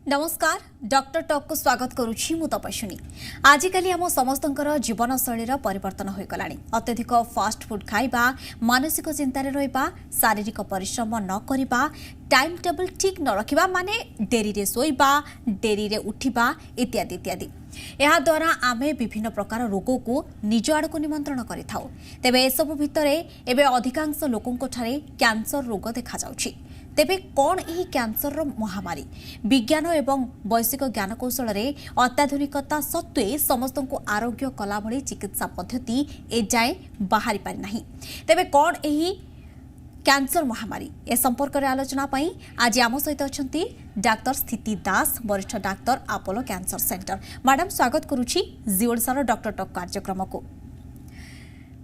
नमस्कार doctor talk को स्वागत करुछि मु तपस्विनी। आजिकल आम समस्त जीवनशैली परिवर्तन हो गलानी। अत्यधिक फास्ट फूड खाइबा, मानसिक चिंतार रहिबा, शारीरिक परिश्रम न करिबा, टाइम टेबल ठीक न रखिबा माने डेरी रे सोइबा, डेरी रे उठिबा इत्यादि इत्यादि। यह द्वारा आमे विभिन्न प्रकार रोग को निज आड़ को निमंत्रण करिथाउ। तेबे एसबु भितरे एबे अधिकांश लोकंको ठारे कैंसर रोग देखा जाउछि। तेबे कौन यही कैंसर महामारी विज्ञान एवं वैश्विक ज्ञानकौशल अत्याधुनिकता सत्वे समस्त को आरोग्य कला भली चिकित्सा पद्धति एजाए बाहरी पारि नाही। तेबे कौन यही कैंसर महामारी ए संपर्क में आलोचना पई आज आम सहित अच्छा डाक्टर स्थिति दास, वरिष्ठ doctor Apollo cancer centre. Madam स्वागत करुछि जी ओडिशार डॉक्टर टॉक कार्यक्रम को।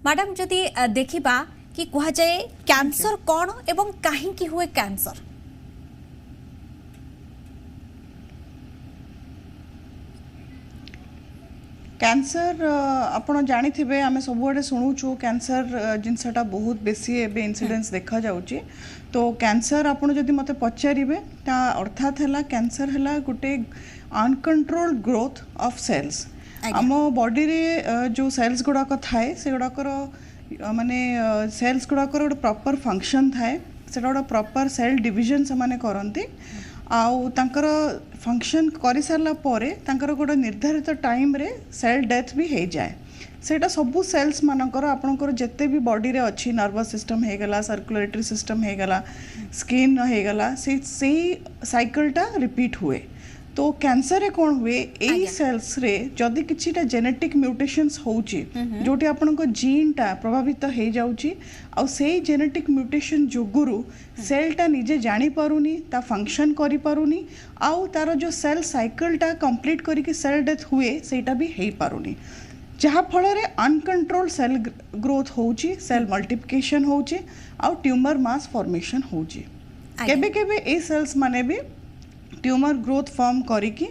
मैडम जदि देखिबा कि कहा जाए कैंसर कौन एवं कहीं की हुए कैंसर? कैंसर आपण जानी थे आम सब शुणुचु कैंसर जिनसटा बहुत बेसी एबे इन्सिडेंस देखा जाउची। तो कैंसर आपण जदि मते पचारिबे ता अर्थात हैला कैंसर हैला गोटे अनकंट्रोल ग्रोथ ऑफ सेल्स। आम बॉडी रे जो सेल्स गुड़ाक थाए से गुड़ाकर माने सेल्स गुड़ाकर गोटे प्रॉपर फंक्शन थाए, से गोटे प्रॉपर सेल डिविजन से माने करती आउ तांकर फंक्शन कर सारा पर तांकर गोटे निर्धारित टाइम रे सेल डेथ भी हो जाए। सेटा सबू सेल्स मानकर आपणकर जिते भी बॉडी रे अच्छी नर्वस सिस्टम हो गला, सर्कुलेटरी सिस्टम हो गला, स्किन हो गला, से साइकिलटा रिपीट हुए। तो कैंसर रे कौन हुए एई सेल्स रे जदि किछिटा जेनेटिक म्यूटेशंस होउची जोटी आपनको जीन टा प्रभावित हो जाउची आ सेई जेनेटिक म्यूटेशन जोगुरु सेल टा निजे जानी पारुनी, ता फंक्शन करि पारुनी आउ तार जो सेल साइकिल टा कंप्लीट करी कि सेल डेथ हुए सेटा भी हेई पारुनी, जहा फल रे अनकंट्रोल सेल ग्रोथ होउची, सेल मल्टीप्लिकेशन होउची आउ ट्यूमर मास फॉर्मेशन होउची। केबे केबे ए सेल्स माने भी ट्यूमर ग्रोथ फॉर्म करिकी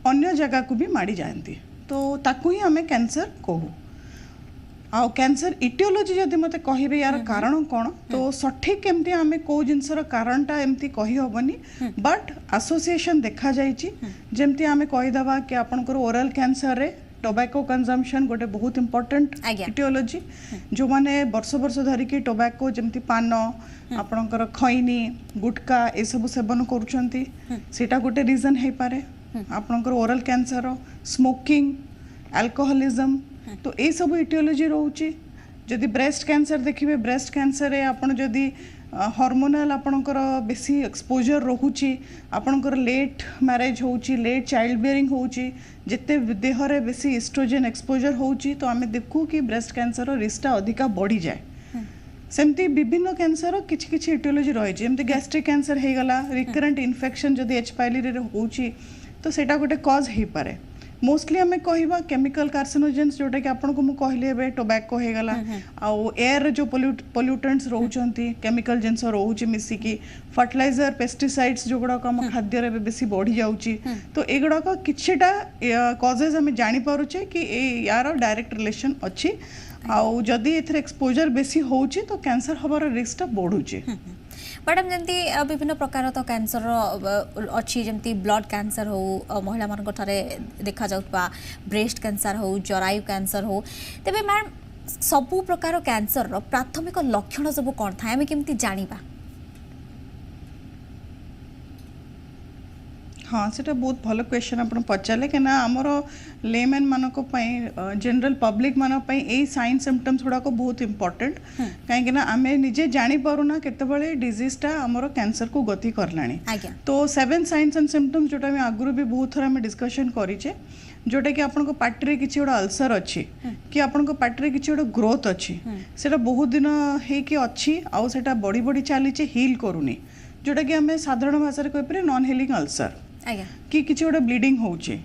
अन्य जगह को भी माड़ी जाती। तो ताकू ही आमे कैंसर कहू। आ कैंसर इटियोलॉजी जदि मते कहिबे यार कारण कौन, तो सठिक केमती आमे को जिनसर कारणटा एमती कहि होबनी, बट एसोसिएशन देखा जाइछि। जेमती आमे कहि दबा कि आपनकर ओरल कैंसर रे टोबैको कंजम्पशन गोटे बहुत इंपोर्टेंट इटियोलॉजी। जो माने वर्ष वर्ष धरिकी टोबैको जमती पान आपणकर खैनी गुटका ए सब सेवन करूछंती, सेटा गोटे रीजन हे पारे। आपणकर ओरल कैंसर, स्मोकिंग, अल्कोहलिज्म, तो ए सब इटियोलॉजी रहउची। जदि ब्रेस्ट कैंसर देखिबे, ब्रेस्ट कैंसर रे आपण जदि हार्मोनल आपणकर बेसी एक्सपोजर रहउची, आपणकर लेट मैरिज होउची, लेट चाइल्ड बेयरिंग होउची, जिते देह रे बेसी एस्ट्रोजन एक्सपोजर होउची, तो आमे देखू कि ब्रेस्ट कैंसर रिस्क अधिका बढ़ी जाए। सेमती विभिन्न कैंसर किछि किछि इटियोलॉजी रही। जमती गैस्ट्रिक कैंसर हो गला, रिकरेंट इन्फेक्शन जदि एच पाइली रे होउची तो सेटा गोटे कॉज हे पारे। मोस्टली आमे कहिबा केमिकल कार्सिनोजेन्स जोटा कि आपन को मु कहले बे टोबैको हे गला आउ एयर जो पोल्यूटेंट्स रहउचंती, केमिकल जिंस रहउची मिसी की फर्टिलाइजर, पेस्टिसाइड्स जो गुडा हम खाद्य रे बेसी बढ़ी जाउची। तो ए गुडा को किछटा कॉजेस हमें जानि पारुचे कि ए यार डायरेक्ट रिलेशन अछि आउ जदि एथरे एक्सपोजर बेसी होउची तो कैंसर हबार रिस्क बढ़ुची। मैडम जमती विभिन्न प्रकार तो कैंसर अच्छी, जमती ब्लड कैंसर हो, महिला मान देखा जाउतबा ब्रेस्ट कैंसर हो, जरायु कैंसर हो। तेबे मैम सबु प्रकार कैंसर प्राथमिक लक्षण सब कौन था, आमे केमती जानिबा? हाँ, सेटा बहुत भल क्वेश्चन आप पचारे कि आमर लेमैन मानक जनरल पब्लिक मान यही साइन सिम्पटम्स गुड़ाक बहुत इंपोर्टेंट। कहीं आम निजे जानीपारूना केतबेले डिजीजटा आमर कैंसर को गति करलानी। तो 7 साइन्स एंड सिम्पटम्स जोटा आम आगुरी भी बहुत थर आम डिस्कशन करें, जोटा कि आपन को पार्टी किसी गोटे अल्सर अच्छी कि आपन को पार्टी किसी गोटे ग्रोथ अच्छी, सेटा बहुत दिन होइकी अच्छी आउ सेटा बड़ी बड़ी चली हिल करूनी, जोटा कि आम साधारण भाषा कह पारे नॉन हिलिंग अल्सर कि किसी गोटे ब्लीडिंग होउची,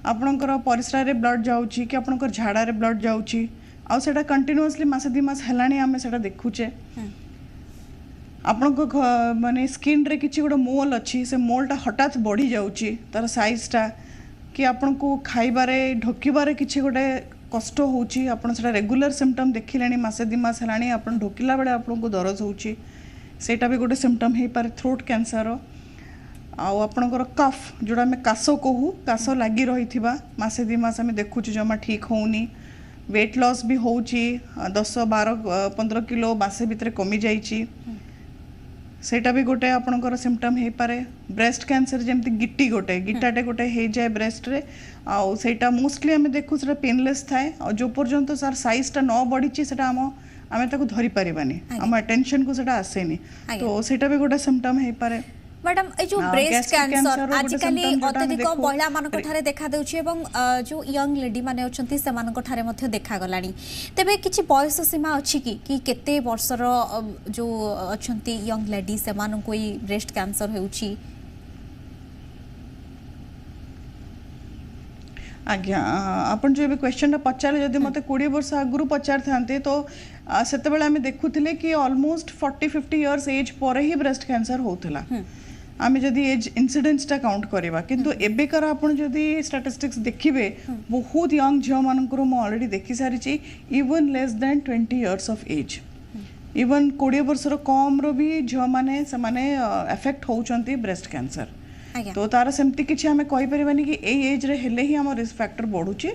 आपणकर परिस्रा रे ब्लड जाउची कि आपणकर झाड़ा रे ब्लड जाउची आउ सेटा कंटिन्यूअसली मासे 2 मास हेलानी आमे सेटा देखुचे। आपणको माने स्किन रे किसी गोटे मोल अच्छी, से मोलटा हठात बढ़ी जाउची तार साइजटा, कि आपणको खाइबारे ढोकिबारे किसी गोटे कष्ट होउची, आपण सेटा रेगुलर सिम्पटम देखिलेनी मासे 2 मास हेलानी, आपण ढोकिला बेले आपणको दरज होउची, सेटा भी गोटे सिम्पटम हे पारे थ्रोट कैंसर। आउ आपणकर कफ जोड़ा आम काश कहू काश लगी रही मासे 2 मास आम देखु जमा ठीक होनी वेट लॉस भी हो 10-12-15 किलो मासे भितर कमी जाइए सेटा भी गोटे आपणकर सिम्पटम हो पारे ब्रेस्ट कैंसर जमती गिट्टी गोटे गिटाटे गोटे हो जाए ब्रेस्ट रे आउ सेटा मोस्टली आम देखु से पेनलेस थाए और जो पर्यंत सार साइजटा न बढ़ी से आम धरी पारिबानी आम अटेंशन को सेटा आसेनी तो सेटा भी गोटे सिम्पटम हो पारे मैडम ए जो ब्रेस्ट कैंसर आजिकल अत्यधिक महिला मानक ठारे देखा देउछि एवं जो यंग लेडी माने अछंती से मानक ठारे मध्य देखा गलानी तेबे किछि बयस सीमा अछि कि केते वर्षर जो अछंती यंग लेडी से मानन कोई ब्रेस्ट कैंसर हेउछि आज्ञा आपन जो क्वेश्चन पचारे जदि मते 20 वर्ष आगुरु पचार थांते तो सेते बेले आमे देखुथिले कि ऑलमोस्ट 40-50 इयर्स एज पर ही ब्रेस्ट कैंसर होतला आमे जदि एज इंसिडेंसटा काउंट करबा किंतु एबेकर आपन जदि स्टैटिस्टिक्स देखिबे बहुत यंग झियो मानकर म ऑलरेडी देखि सारी छी even less than 20 years of age even 20 वर्षर कम रो भी झियो माने से माने अफेक्ट होउचंती ब्रेस्ट कैंसर तो तार सेमती किछि हमें कहि परिबानी कि ए एज रे हेले ही हमर रिस्क फैक्टर बढ़ुची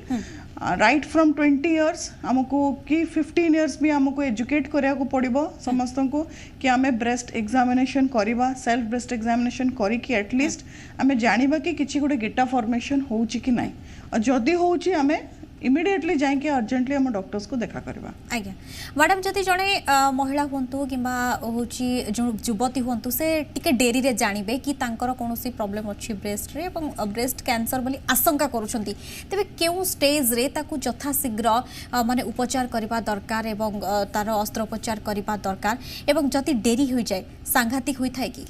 राइट फ्रॉम 20 इयर्स हमको कि 15 इयर्स भी हमको एजुकेट करिया को पड़िबो समस्त को कि हमें ब्रेस्ट एग्जामिनेशन करिबा सेल्फ ब्रेस्ट एग्जामिनेशन करी कि एटलीस्ट हमें जानिबा कि किछि गोटे गेटा फॉर्मेशन होउची कि नाही और जदी होउची हमें इमिडिएटली जाके अर्जेंटली हम डॉक्टर्स को देखा करबा आज्ञा मैडम जदि जणे महिला होंतु किंबा होची जो युवती होंतु से टिके डेरी रे जानिबे कि तांकर कोनोसी प्रॉब्लम अछि ब्रेस्ट रे एवं ब्रेस्ट कैंसर बोली आशंका करूछंती तेबे केउ स्टेज रे ताकू यथा शीघ्र माने उपचार करबा दरकार एवं तार अस्त्रोपचार करबा दरकार एवं जति डेरी होई जाय सांघातिक होई थाय कि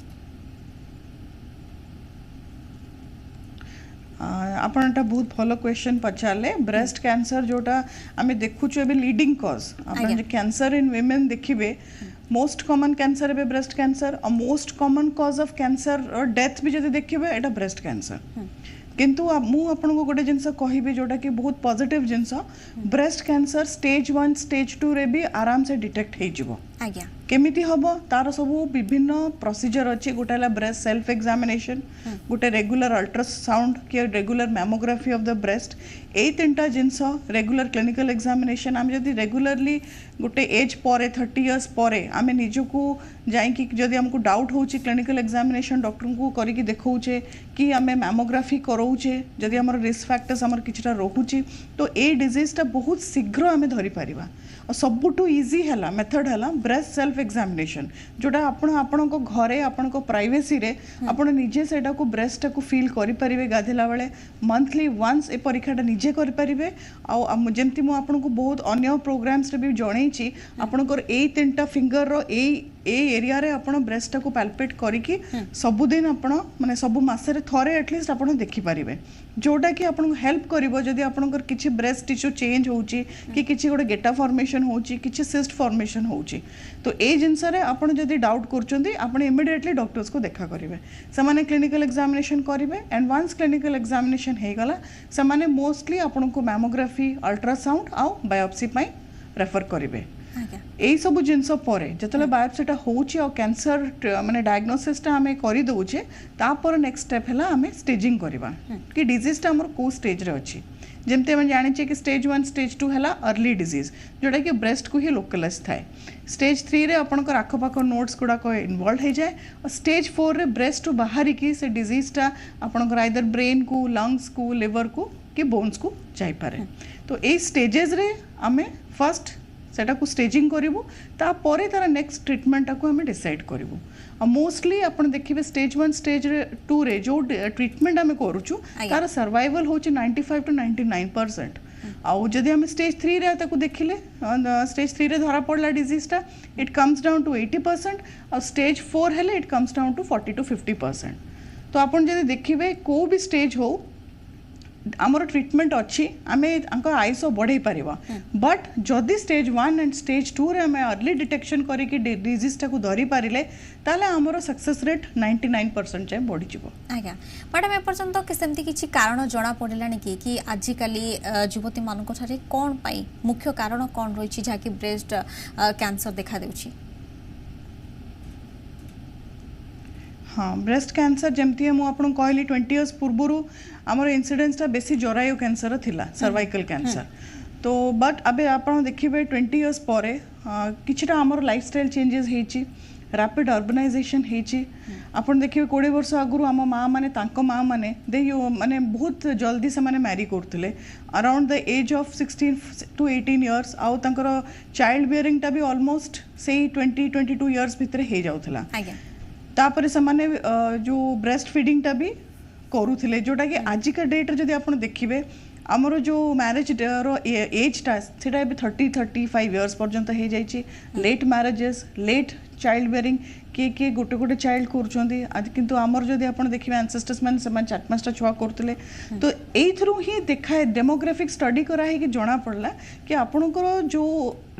आपनटा बहुत भलो क्वेश्चन पचारले ब्रेस्ट कैंसर जोटा आमे देखुछु एबे लीडिंग कॉज आपन जे कैंसर इन वुमेन देखिबे मोस्ट कॉमन कैंसर एबे ब्रेस्ट कैंसर और most common cause of cancer और डेथ भी जदि देखिबे एटा ब्रेस्ट कैंसर किंतु मु आपन को गोटे जिंस कहिबे जोटा कि बहुत पॉजिटिव जिंस ब्रेस्ट कैंसर स्टेज 1 स्टेज 2 रे भी आराम से डिटेक्ट हे जिवो आज्ञा केमिति हबो तार सब विभिन्न प्रोसीजर अछि गोटेला ब्रेस्ट सेल्फ एग्जामिनेशन गोटे रेगुलर अल्ट्रासाउंड कि regular mammography of the breast ए तीनटा जिंस रेगुलर क्लिनिकल एग्जामिनेशन हम जदि रेगुलरली गोटे एज परे 30 इयर्स परे आमे निजको जाई कि जदि हमको डाउट होची क्लिनिकल एग्जामिनेशन डॉक्टर को करी कि देखौचे कि आमे मैमोग्राफी करौचे जदि हमर रिस्क फैक्टर्स हमर किछटा रहूची तो ए डिजीज ता बहुत शीघ्र आमे धरि परिबा और सबुठू इजी हैला मेथड हैला ब्रेस्ट सेल्फ एग्जामिनेशन जोटा आपण को घरे आपण को प्राइवेसी रे आपण निजे सेटा को ब्रेस्ट को फील करि परिबे गाधेला बेले मंथली वंस ए परीक्षाटा निजे करि परिबे आ जेमति मु आपण को बहुत अन्य प्रोग्राम्स रे भी जणै छी आपण को ए तीनटा फिंगर रो ए एरिया रे आपण ब्रेस्ट को पैल्पेट करी कि सब दिन आपण माने सब मासे रे थरे एटलीस्ट आपण देखि परिबे जोटा कि आपण हेल्प करिवो जदि आपण को किछि ब्रेस्ट टिश्यू चेंज होउची कि किछि गोटे गेटा फॉर्मेशन होउची किछि सिस्ट फॉर्मेशन होउची तो ए जिंस रे आपण जदि डाउट करचंदी आपण इमिडिएटली डॉक्टर्स को देखा करिवे समाने क्लिनिकल एग्जामिनेशन करिवे एंड वंस क्लिनिकल एग्जामिनेशन हे गला समाने मोस्टली आपण को मैमोग्राफी अल्ट्रासाउंड आ बायोप्सी पई रेफर करिवे यही सब जिनस पर जो बायोप्सीटा होउची और कैंसर माने डायग्नोसिसटा आमे करि दउचे तापर नेक्स्ट स्टेप हैला आमे स्टेजिंग करबा कि डिजीजटा हमर को स्टेज रे अछि जेमते हम जानि छी कि स्टेज 1 स्टेज 2 हैला अर्ली डिजीज जोटा कि ब्रेस्ट को ही लोकलाइज थाए स्टेज 3 रे आपनकर आख पाख नोड्स गुडा को इन्वॉल्व हो जाए और स्टेज 4 रे ब्रेस्ट टू बाहरी की से डिजीजटा आपनकर आइदर ब्रेन को लंग्स को लिवर को कि बोन्स को जाई पारे तो ए स्टेजेस रे आमे फर्स्ट सेटा को स्टेजिंग करिवो ता परे तार नेक्स्ट ट्रीटमेंट को हमें डिसाइड करिवो आ मोस्टली आपण देखिबे स्टेज 1 स्टेज 2 रे जो ट्रीटमेंट हमें करूछु तार सर्वाइवल होची 95 to 99% आउ जदि हम स्टेज 3 रे ताको देखिले स्टेज 3 रे धरा पड़ला डिजीज ता इट कम्स डाउन टू 80% और स्टेज 4 हेले it comes down to 40 to 50%। तो आपण जदि देखिबे को भी स्टेज हो आमर ट्रीटमेंट अच्छी आमे अंको आयुष बढ़ाई पारिबा बट जदि स्टेज 1 एंड स्टेज 2 रे आमे अर्ली डिटेक्शन करी कि डिजीज टा को धरी पारिले ताले आमर सक्सेस रेट 99% जाय बढ़ी जिवो आज्ञा मैडम ए पर्यंत केसेमती किछि कारण जणा पड़िलानी कि आजि काली युवती मानको ठारे कोन पाई मुख्य कारण कोन रहिछि जाकि ब्रेस्ट कैंसर देखा देउछि हाँ ब्रेस्ट कैंसर जमती मु आपन कहली 20 इयर्स पूर्व आमर इन्सिडेंसटा बेसी जरायु कैंसर थिला सर्वाइकल कैंसर तो बट अबे आपन देखिबे 20 इयर्स परे किछटा आमर लाइफस्टाइल चेंजेस हेची रैपिड अर्बनाइजेशन हेची आपन देखिबे 20 वर्ष आगु आम माँ माने तांको माँ माने दे माने बहुत जल्दी से माने मैरी करथिले around the age of 16 to 18 years आउ तांकर चाइल्ड बियरिंग टा भी ऑलमोस्ट से 20-22 इयर्स भितरे हे जाउथला तापर से माने जो ब्रेस्ट फीडिंग टा भी करूथिले जोटा कि आज का डेट जदि आपन देखिबे आमर जो मैरिज रो एज टा सेटा भी 30-35 इयर्स पर्यंत हो जाइए late marriages late child bearing किए गोटे गोटे चाइल्ड करुँच आज किंतु आमर जदि आपन देखिबे एंसेस्टर्स मैंने से 4-5टा छुआ करते तो एथरू ही देखा डेमोग्राफिक स्टडी कराई कि जना पड़ला कि आपणकर जो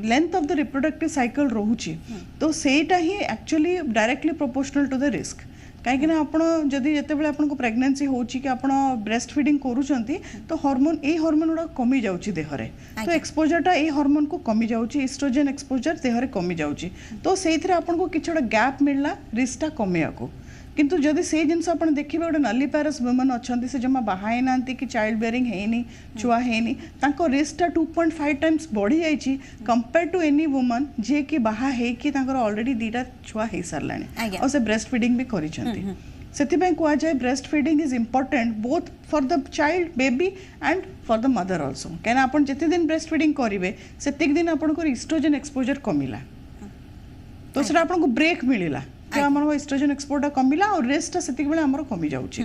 length of the reproductive cycle रोचे तो सेटा ही actually directly proportional to the risk कहीं आपड़ जदि जितेबाला आपको प्रेगनेंसी होची कि आपड़ ब्रेस्ट फीडिंग करूछंती तो हार्मोन ए हार्मोन गुड़ा कमी जाउची देहरे तो एक्सपोजरटा ए हार्मोन को कमी जाउची एस्ट्रोजन एक्सपोजर देहरे कमी जाउची तो सेइथरे आपको किछटा गैप मिलला रिस्कटा कमेया को किंतु जदि से जिनस आप देखिए गोटे नलीपैरस वुमेन अच्छा से जमा बाहा ना कि चाइल्ड बेयरिंग है छुआ है रिस्कटा 2.5 टाइम्स बढ़ी जाइए कंपेयर टू एनी वुमन जी कि बाहा ऑलरेडी 2टा छुआ हो सारे और से ब्रेस्ट फीडिंग भी करिसेंती सेथिबे कुआ जाए breast feeding is important both for the child baby and for the mother also कहीं आप जिते दिन ब्रेस्ट फीडिंग करेंगे से दिन आपको इस्ट्रोजन एक्सपोजर कमिला तो से आपको ब्रेक मिलला कि आमर एस्ट्रोजन एक्सपोर्टा कमिला और रेस्टटा सेतिक बेले आमर कमी जाउची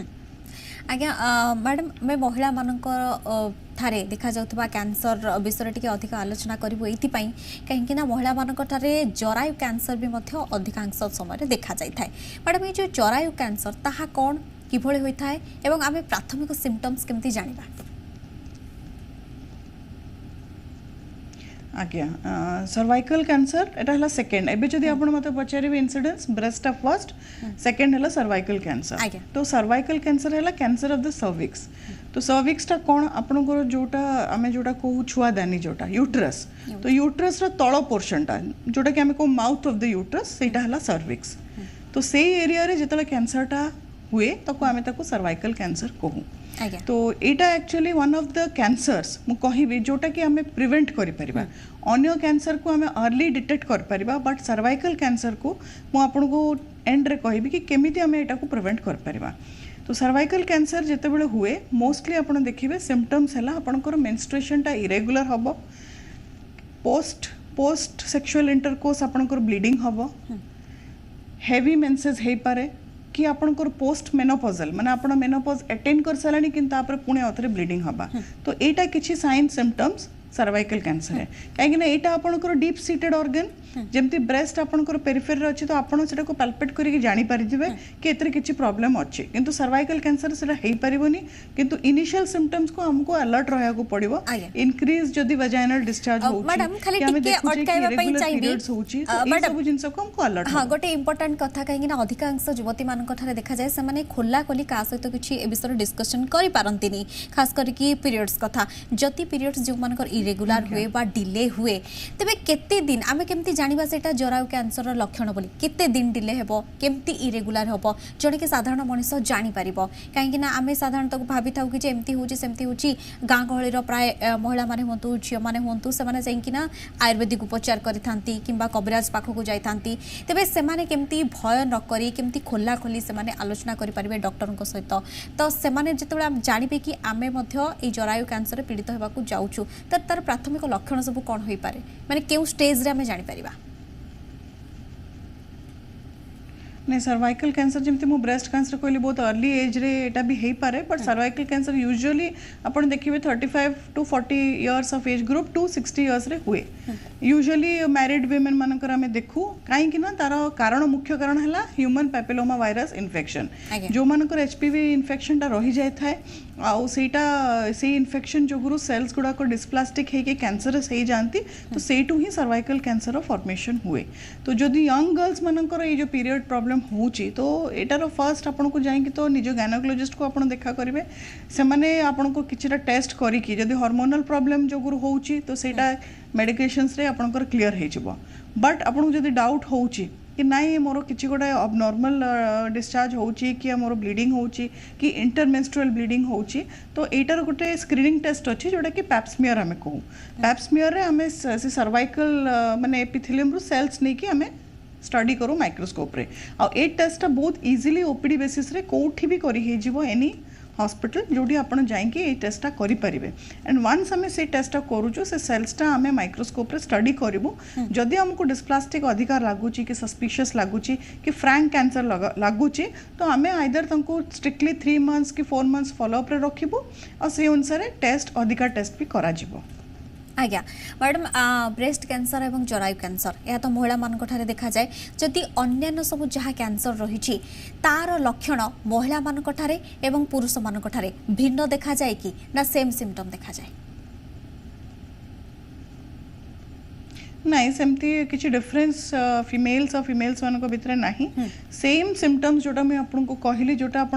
आज्ञा मैडम मैं महिला मानकर थारे देखा जाउथबा कैंसर विषय टिके अधिक आलोचना करिवो एथिपाई कहीं ना महिला मानकर थारे जरायु कैंसर भी मध्य अधिकांश समय देखा जाय थाए मैडम ये जो जरायु कैंसर ताहा कोन किभळे होय थाए एवं आमे प्राथमिक सिम्पटम्स केमती जानिबा आज्ञा सर्वाइकल कैंसर एटा हला सेकंड एबे जदि आपण मते पचारिबे incidence breast of first second हला सर्वाइकल कैंसर तो सर्वाइकल कैंसर हला कैंसर ऑफ द सर्विक्स तो सर्विक्स टा कोन आपण को जोटा आमे जोटा कहू छुआदानी जोटा यूट्रस तो यूट्रस रा तळ पोर्शन टा जोटा कि आमे को माउथ ऑफ द यूट्रस सेटा हला सर्विक्स तो से एरिया रे जेतला कैंसर टा हुए तको आमे ताको सर्वाइकल कैंसर कहू तो एटा actually one of the cancers मु कहिबे जोटा कि हमें प्रिवेंट करि परिबा अन्य कैंसर को हमें अर्ली डिटेक्ट कर परिबा बट सर्वाइकल कैंसर को मु आपन को एंड रे कहिबे कि केमिति हमें एटा को प्रिवेंट कर परिबा तो सर्वाइकल कैंसर जेते बेले हुए मोस्टली आपन देखिबे सिम्पटम्स हला आपनकर मेंस्ट्रुएशन टा इरेगुलर हबो पोस्ट सेक्सुअल इंटरकोर्स आपनकर ब्लीडिंग हबो हेवी मेंसेस हे पारे कि आपनकर पोस्ट मेनोपॉजल माने आपण मेनोपॉज अटेंड कर सालानी किंतु आपरे पुणे अथरे ब्लीडिंग हबा तो एटा किछि साइन सिम्पटम्स सर्वाइकल कैंसर है कहीं ना एटा आपनकर डीप सीटेड ऑर्गन जेमती ब्रेस्ट आपनकर पेरिफेरी रे अछि तो आपण सेटा को पैल्पेट करिके जानि परिदिबे कि एतरे किछि प्रॉब्लम अछि किंतु सर्वाइकल कैंसर सेटा हेई परिबोनी किंतु इनिशियल सिम्पटम्स को हमको अलर्ट रहया को पड़िबो इंक्रीज जदी वजाइनल डिस्चार्ज होछि मैडम खाली टिके अटकाइबा पई चाहिबी मैडम सब जिंस को हमको अलर्ट हां गोटे इंपोर्टेंट कथा कहीं ना अधिकांश युवती मानक ठारे देखा जाय से माने खोला खोली का सहित किछि ए विषय डिस्कशन करि पारंतिनी खास करके पीरियड्स कथा जति पीरियड्स जो मानकर इरेगुलर हुए बा डिले हुए तबे केते दिन आमे केमती जानिबा सेटा जरायु कैंसर लक्षण बोली केते दिन डिले हेबो केमती इरेगुलर हेबो जणे के साधारण मनुष्य जानि परिबो काहेकि ना आमे साधारणतः को भाबी थाउ कि जे एमती होची सेमती होची गां गहळी रो प्राय महिला माने होंतु झियो माने होंतु से माने जाई कि ना आयुर्वेदिक उपचार करिथांती किंबा कबराज पाखो को जाइथांती तबे से माने केमती भय न करी केमती खोला खोली से माने आलोचना करि परिबे डॉक्टर को सहित तो से माने जेतेबेला हम जानिबे कि आमे मध्य ए जरायु कैंसर पीड़ित हेबा को जाउछु तार प्राथमिक लक्षण सब कौन हो पारे माने केउ स्टेज रे हमें जानि परिबा नहीं सर्वाइकल कैंसर जमती मु ब्रेस्ट कैंसर कहली बहुत अर्ली एज रे एटा भी हेई पारे बट सर्वाइकल कैंसर यूजुअली आपण देखिबे 35 to 40 years of age group to 60 years रे हुए यूजुअली मैरिड वुमेन मानकर हमें देखू काहे कि ना तार कारण मुख्य कारण हला ह्यूमन पैपिलोमा वायरस इन्फेक्शन जो मानकर एचपीवी इन्फेक्शन टा रही जाय थाए आउ सेटा से इन्फेक्शन जोगुरु सेल्स गुडा को डिस्प्लास्टिक है कि कैंसरस हे जानती तो सेटू ही सर्वाइकल कैंसर फॉर्मेशन हुए तो जदि यंग गर्ल्स मानकर ये जो पीरियड प्रॉब्लम होची तो एटार फर्स्ट आपन को जाई कि तो निजो गायनोकोलॉजिस्ट को आपन देखा करिवे से माने आपन को किछटा टेस्ट करी कि जदि हार्मोनल प्रॉब्लम जोगुरु होची तो सेटा मेडिकेशंस रे आपनकर क्लियर हे जिवो बट आपन जदि डाउट होची कि नाई मोर किसी गोटे अबनॉर्मल डिस्चार्ज होची कि मोर ब्लीडिंग होची कि इंटरमेंस्ट्रुअल ब्लीडिंग होची तो एटार गोटे स्क्रीनिंग टेस्ट अच्छी जोटा कि पैप्समियर आम कहूँ पैप्समियर आम से सर्वाइकल माने एपिथेलियम रु सेल्स नहीं कि आम स्टडी करूँ माइक्रोस्कोप रे आ ए टेस्टा बहुत इजिली ओपीडी बेसिस रे कोठी भी करी हे जीवो एनी हॉस्पिटल जोटी आपण जाइए ये टेस्टा करें एंड वन्स आम से टेस्टा करूँ से सेल्सटा आम माइक्रोस्कोप रे स्टडी करूँ जदि आमको डिस्प्लास्टिक अधिकार लगुच कि सस्पिशियस लगुच कि फ्रैंक कैंसर लगुच तो आम आइदर तुमको स्ट्रिक्टली 3 months कि 4 months फॉलोअप रे रखिबू और से अनुसार टेस्ट अधिकार टेस्ट भी करा जिवो। आज्ञा मैडम ब्रेस्ट कैंसर एवं जरायु कैंसर यह तो महिला मान देखा जाए जदि अन्य सब जहाँ कैंसर रही तार लक्षण महिला मान एवं पुरुष मान भिन्न देखा जाए कि ना सेम सिम्पटम देखा जाए नहीं सेमती किसी डिफरेंस फीमेल्स और फीमेल्स मान भितर नहीं सेम सिम्पटम्स जोटा मुझे आपको कहली जोटा आप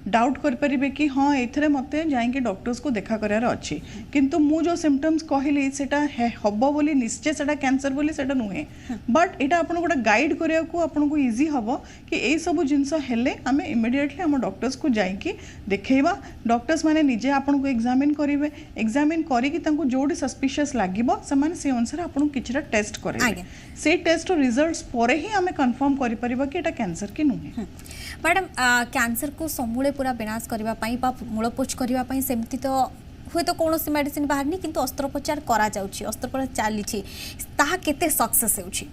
डाउट करें कि हाँ ये मत जाइए डॉक्टर्स को देखा करार अच्छी किंतु मु जो सिम्पटम्स कहली सेटा हम बोली निश्चय सेटा कैंसर बोली सेटा नुहे बट यहाँ आप गोटे गाइड करने को आपको इजी हम कि यही सब जिनस हेले आम इमिडिएटली आम डॉक्टर्स को जाइए देखा डॉक्टर्स माने निजे आपको एग्जामिन करेंगे एग्जामिन करी जोटी सस्पिशियस लगे से अनुसार आपको किसी टेस्ट करेंगे से टेस्ट रिजल्ट्स पर ही आम कन्फर्म कर पारिबा कि एटा कैंसर कि नुहे। मैडम कैंसर को समूले पूरा विनाश करबा पई बा मूलपोछ करबा पई सेमति तो हुए तो कौन मेडिसिन बाहरनी किंतु अस्त्रोपचार करा जाउछि अस्त्रोपचार चली ताहा केते सक्सेस होउछि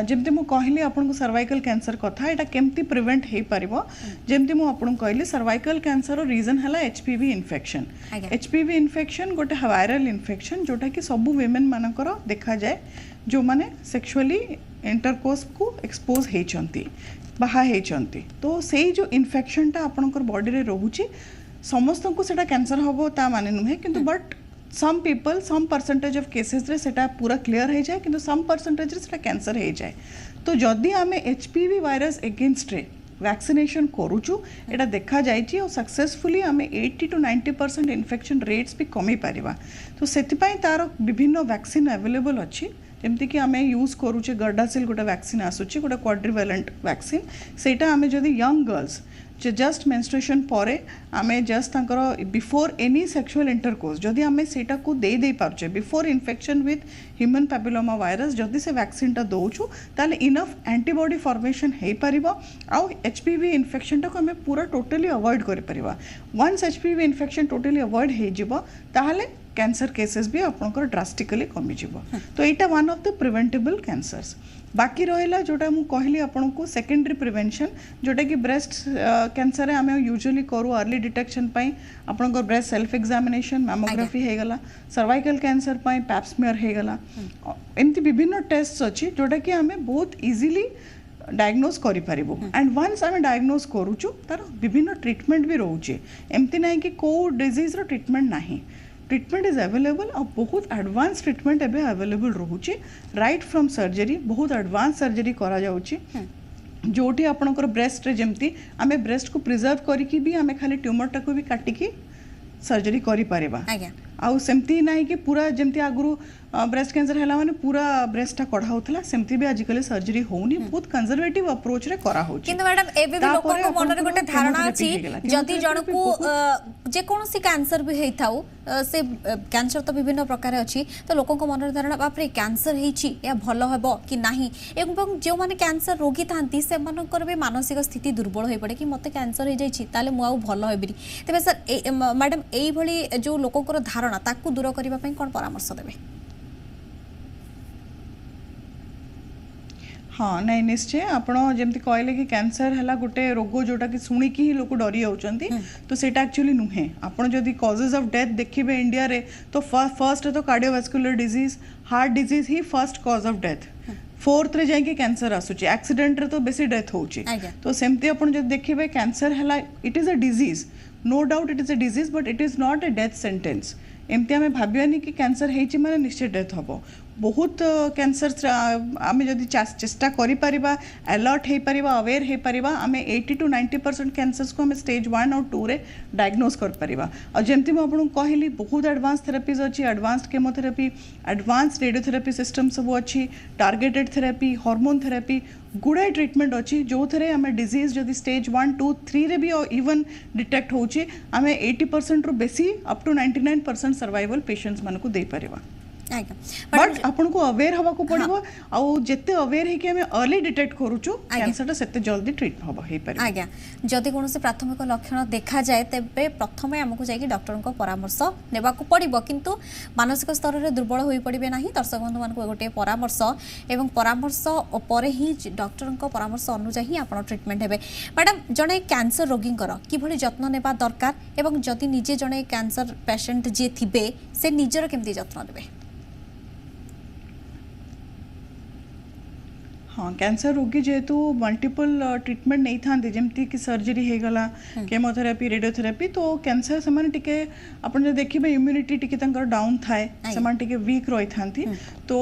जमती मु कहली आपन सर्वाइकल कैंसर कथा एटा केमती प्रिवेंट हे परिबो जमती मु आपन कहली सर्वाइकल कैंसर रो रीजन हला एचपीवी इन्फेक्शन एचपीवी इन्फेक्शन गोटे वायरल इन्फेक्शन जोटा कि सबु वुमेन मानकर देखा जाए जो माने सेक्सुअली इंटरकोर्स को एक्सपोज हेचंती बाहा हेचंती तो सेही जो इन्फेक्शनटा आपनकर बॉडी रे रहूची समस्त को सेटा कैंसर हबो ता माने नुहे किंतु but some people some percentage of cases रे सेटा पूरा क्लियर हो जाए किंतु सम परसेंटेज रे सेटा कैंसर हो जाए तो जदि आम एचपीवी वायरस एगेन्स्ट रे वैक्सीनेशन करूचु एटा देखा जाइए और सक्सेसफुली आम 80 to 90% इन्फेक्शन रेट्स भी कमी पारिबा तो सेतिपाई तार विभिन्न वैक्सीन अवेलेबल अच्छी जमती कि आम यूज करूचे गर्डासिल गोटे वैक्सीन आसूची गोटे क्वाड्रिवेलेंट वैक्सीन सेटा आम जदि यंग गर्ल्स जस्ट मेंस्ट्रुएशन परे आमे जस्ट तांकर बिफोर एनी सेक्सुअल इंटरकोर्स जदि आमे सेटा को दे पारुचे before infection with human papilloma virus जदि से वैक्सीन टा दौचु ताले इनफ एंटीबॉडी फॉर्मेशन हे परिबो आउ एचपीवी इन्फेक्शन टा को आमे पूरा टोटली अवॉइड करि परिबा once HPV infection totally avoid हे जिवो ताले कैंसर केसेस भी आपनकर ड्रास्टिकली कमी जिवो तो एटा one of the preventable cancers बाकी रहा जोटा मु कहली आपन को सेकेंडरी प्रिवेंशन जोटा कि ब्रेस्ट कैंसर आम यूजुअली करूँ अर्ली डिटेक्शन पाई आपन ब्रेस्ट सेल्फ एग्जामिनेशन मैमोग्राफी हो गला सर्वाइकल कैंसर पाई पैप्समियर हो गला एमती विभिन्न टेस्ट अच्छी जोटा कि आम बहुत इजीली डायग्नोज करिपारिबो एंड वंस आम डायग्नोज करूचु तार विभिन्न ट्रीटमेंट भी रोचे एमती नहीं कि को डिजीज रो ट्रीटमेंट नहीं ट्रीटमेंट इज अवेलेबल और बहुत एडवांस ट्रीटमेंट एबे अवेलेबल रोचे राइट फ्रॉम सर्जरी बहुत एडवांस सर्जरी करा जाउची जोटी आपनकर ब्रेस्ट रे जेमती आमे ब्रेस्ट को प्रिजर्व करिकि भी आमे खाली ट्यूमर टा को भी काटिकी सर्जरी करि पारेबा आउ सेमती नाही कि पूरा जेमती आगुरु ब्रेस्ट कैंसर हैला माने पूरा ब्रेस्ट टा कढा होतला सेमती भी आजिकल सर्जरी होउनी बहुत कंजर्वेटिव अप्रोच रे करा होची किंतु मैडम एबे भी लोक को मन रे गोटे धारणा अछि जदि जणकू जे कोनोसी कैंसर भी हेइथाउ से कैंसर तो विभिन्न प्रकार अछि तो लोक को मन रे धारणा बाप रे कैंसर हेइची या भलो हेबो कि नाही एवं जो माने कैंसर रोगी थांती से मनकर भी मानसिक स्थिति दुर्बल होई पड़े कि मते कैंसर हे जाइछि ताले मु आउ भलो हेबिनी तबे सर मैडम एई भली जो लोककर धारणा ताकू दूर करबा पई कोन परामर्श देबे। हाँ नहीं निश्चय आपण जमती कहले कि कैंसर है गोटे रोग जोटा कि शुणिकी ही लोग डरी जाउछंती तो सेटा एक्चुअली नुहे आपण जदि कॉजेज ऑफ डेथ देखिबे इंडिया रे तो फर्स्ट तो cardiovascular disease heart disease he first cause of death fourth रे जाके कैंसर आसुची एक्सीडेंट रे तो बेसी डेथ होउची तो सेमती आपण जदि देखिबे कैंसर है it is a disease no doubt it is a disease but it is not a death sentence एमती आम भावियानी कि कैंसर होती माने निश्चय डेथ हम बहुत कैंसर आम जदि चेष्टा करिपरिबा अलर्ट हो पारिबा अवेयर हो पारिबा आमे 80 to 90% कैंसर्स को आमे स्टेज 1 और 2 रे डायग्नोज कर पारिबा और जेमती मैं आपन कहली बहुत एडवांस थेरेपीज अछि advanced chemotherapy advance radiotherapy system सब अछि टारगेटेड थेरेपी हार्मोन थेरेपी गुड़ाए ट्रीटमेंट अच्छी जो थे आम डिजीज जदि स्टेज 1 2 3 रे भी इवन डिटेक्ट होची आमे 80% रु बेसी अप टू 99% सर्वाइवल पेशेंट्स मानको दे परिबा बट आपन को अवेयर हवा को पड़िबो आ जेते अवेयर हे कि हमें अर्ली डिटेक्ट करूचो कैंसर ता सेते जल्दी ट्रीट हबो हे परिबो आज्ञा जदि कोनोसी प्राथमिक लक्षण देखा जाए तेबे प्रथमे हमकु जाई कि डॉक्टर को परामर्श नेबा को पड़िबो किंतु मानसिक स्तर रे दुर्बल होई पड़िबे नाही दर्शक बंधु मानको गोटे परामर्श एवं परामर्श परे ही डॉक्टर को परामर्श अनुसार ही आपण ट्रीटमेंट हेबे मैडम जने कैंसर रोगी कि भली जत्न नेबा दरकार एवं जदि निजे जने कैंसर पेशेंट जे थिबे से निजर केमती जत्न नेबे हाँ कैंसर रोगी जेहेतु मल्टीपल ट्रीटमेंट नहीं था जमती कि सर्जरी हो गला केमोथेरेपी रेडियोथेरेपी तो कैंसर से टिके अपन देखिए इम्यूनिटी टिके डाउन थाए से वीक रही था तो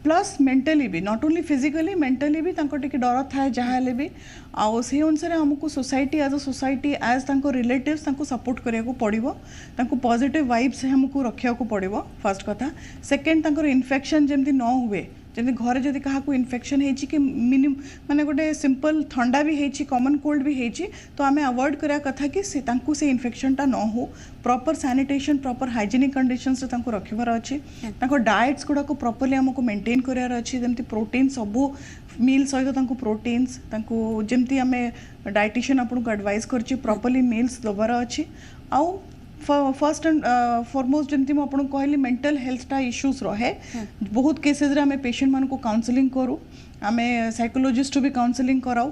प्लस मेंटली भी नॉट ओनली फिजिकली मेंटली भी टिके डर थाए जहाँ भी आउ से अनुसार हमको society as a society as relatives support करिया पड़ो पॉजिटिव वाइब्स हमको रखा पड़ो फर्स्ट कथा सेकेंड इन्फेक्शन जमती न हुए जमी घरे जदि क्या इन्फेक्शन है कि मिनिम माने गोटे सिंपल ठंडा भी है कॉमन कोल्ड भी है तो आम अवॉइड करा कथा कि से इन्फेक्शन टा न हो proper sanitation proper hygienic conditions रे रखिबार अच्छी डाएट्स गुड़ाक प्रॉपर्ली आमको मेंटेन करार अच्छी जमती प्रोटीन सबू मील सहित प्रोटीन्स जमती आम डायटिशियन आपको एडवाइस कर प्रॉपर्ली मील्स दबार अच्छी आउ फर्स्ट एंड फॉरमोस्ट जमती मुझे कहली मेंटल हेल्थ इश्यूज रहे बहुत केसेस रे आम पेशेंट मान को काउंसलिंग करूँ आम साइकोलोजिस्ट भी काउंसलिंग कराऊ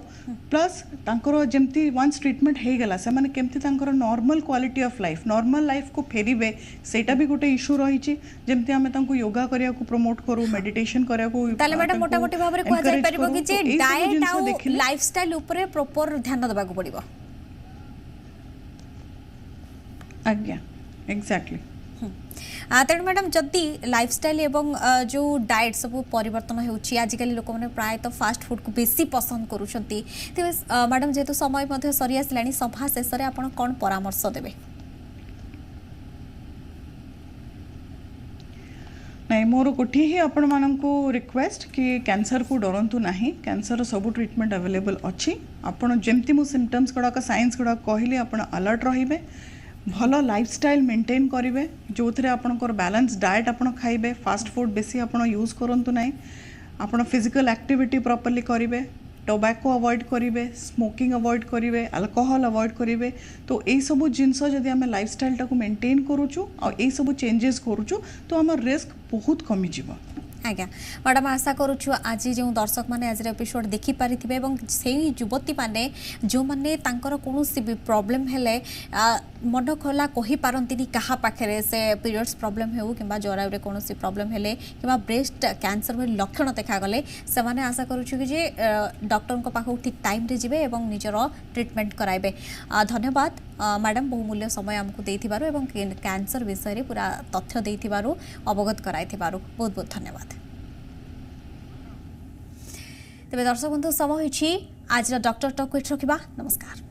प्लस तांकर जमती वंस ट्रीटमेंट हो गला से माने केमती तांकर normal quality of life normal life को फेरिबे सेटा भी गोटे इश्यू रही जमती आम तांको योगा करिया को प्रमोट करू मेडिटेशन करिया को ताले मैडम मोटा मोटी भाबरे को जाय परबो कि जे डाइट आ लाइफस्टाइल ऊपर प्रॉपर ध्यान देबा को पड़िबो आज्ञा एग्जैक्टली तेणु मैडम जदि लाइफस्टाइल एवं जो डाइट सब परिवर्तन होउछि आजिकल लोक मैंने प्राय तो फास्ट फूड को बेसी पसंद करूछंती तेबे मैडम जेतु समय मध्ये सरी आसलानी सभा शेष रे आपण कोन परामर्श देबे नहीं मोर गोटे ही आपण माननको रिक्वेस्ट कि कैंसर को डरंतु नाही कैंसर सब ट्रीटमेंट अवेलेबल अच्छी आपण जेमती मो सिम्पटम्स गुड़ाक साइंस गुड़ाक कहले आपण अलर्ट रहिबे भल लाइफस्टाइल मेंटेन करेंगे जो थे आपंकर बैलेंस डाएट आप खाइबे फास्ट फूड बेसी आप यूज करंतु नहीं आप फिजिकल एक्टिविटी प्रॉपर्ली करेंगे टोबैको अवॉइड करेंगे स्मोकिंग अवॉइड करेंगे अल्कोहल अवॉइड करेंगे तो यही सब जिनस जदि आम लाइफस्टाइल टाको मेंटेन करूचु और यही सब चेंजेस करूचु तो आम रिस्क बहुत कमी जीव आज्ञा मैडम आशा करुछु आज जो दर्शक मैंने आज एपिसोड देखी पारि से युवती मैंने जो मैंने कौन भी प्रॉब्लम हेले मन खोला कही पारंतिनी कहा पाखे से पीरियड्स प्रॉब्लम हो कि जरायुरे कौन प्रॉब्लम हेले कि ब्रेस्ट कैंसर में लक्षण देखागले से मैंने आशा करुछु कि जे डॉक्टर को पाखु ठीक टाइम रे जिवे एवं निजर ट्रीटमेंट कराइबे धन्यवाद मैडम बहु मूल्य समय आमको देथिबारु एवं कैंसर विषय रे पूरा तथ्य देथिबारु अवगत कराइथिबारु बहुत बहुत धन्यवाद तेज दर्शक बंधु समय आज डॉक्टर टॉक रखा नमस्कार।